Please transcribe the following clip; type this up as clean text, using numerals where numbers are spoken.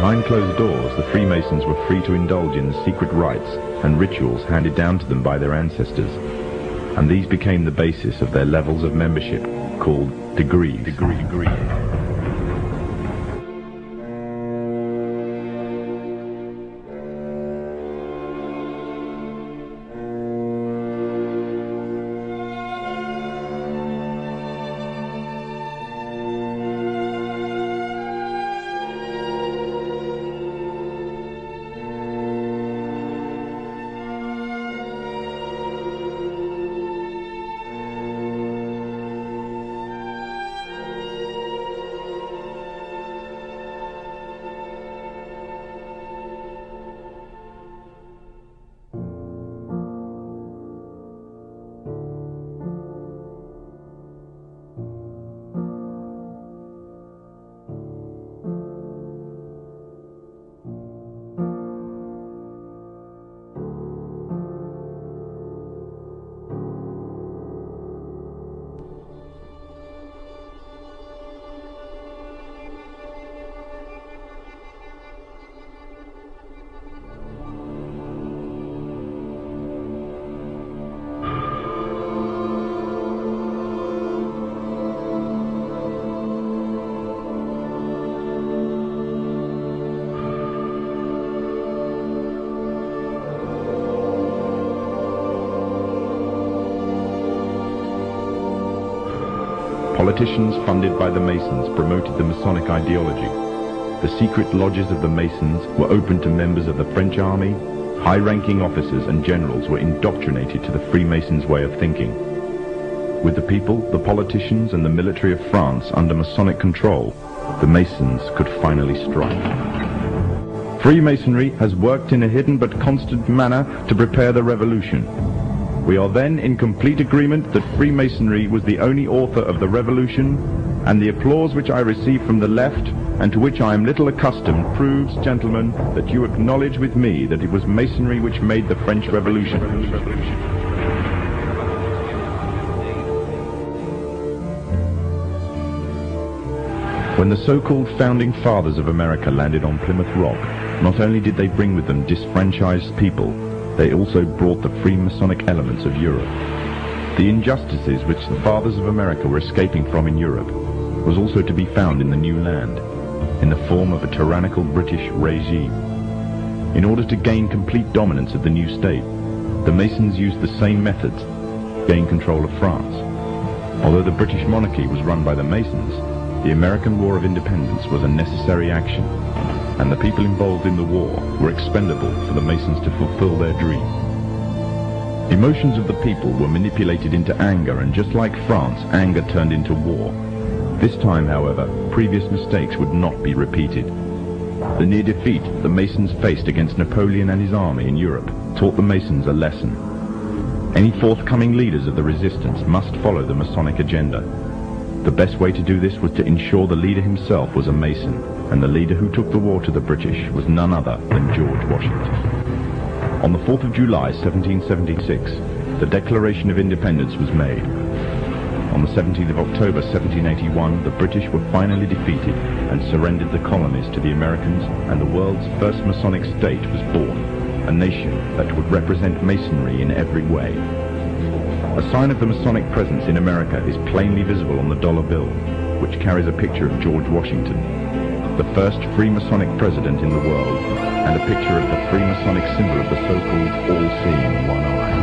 Behind closed doors, the Freemasons were free to indulge in the secret rites and rituals handed down to them by their ancestors, and these became the basis of their levels of membership, called degrees. Politicians funded by the Masons promoted the Masonic ideology. The secret lodges of the Masons were open to members of the French army. High-ranking officers and generals were indoctrinated to the Freemasons' way of thinking. With the people, the politicians, and the military of France under Masonic control, the Masons could finally strike. Freemasonry has worked in a hidden but constant manner to prepare the revolution. We are then in complete agreement that Freemasonry was the only author of the revolution, and the applause which I receive from the left, and to which I am little accustomed, proves, gentlemen, that you acknowledge with me that it was Masonry which made the French Revolution. When the so-called founding fathers of America landed on Plymouth Rock, not only did they bring with them disfranchised people, they also brought the Freemasonic elements of Europe. The injustices which the fathers of America were escaping from in Europe was also to be found in the new land, in the form of a tyrannical British regime. In order to gain complete dominance of the new state, the Masons used the same methods to gain control of France. Although the British monarchy was run by the Masons, the American War of Independence was a necessary action, and the people involved in the war were expendable for the Masons to fulfill their dream. Emotions of the people were manipulated into anger, and just like France, anger turned into war. This time, however, previous mistakes would not be repeated. The near defeat the Masons faced against Napoleon and his army in Europe taught the Masons a lesson. Any forthcoming leaders of the resistance must follow the Masonic agenda. The best way to do this was to ensure the leader himself was a Mason, and the leader who took the war to the British was none other than George Washington. On the 4th of July 1776, the Declaration of Independence was made. On the 17th of October 1781, the British were finally defeated and surrendered the colonies to the Americans, and the world's first Masonic state was born, a nation that would represent Masonry in every way. A sign of the Masonic presence in America is plainly visible on the dollar bill, which carries a picture of George Washington, the first Freemasonic president in the world, and a picture of the Freemasonic symbol of the so-called all-seeing one eye.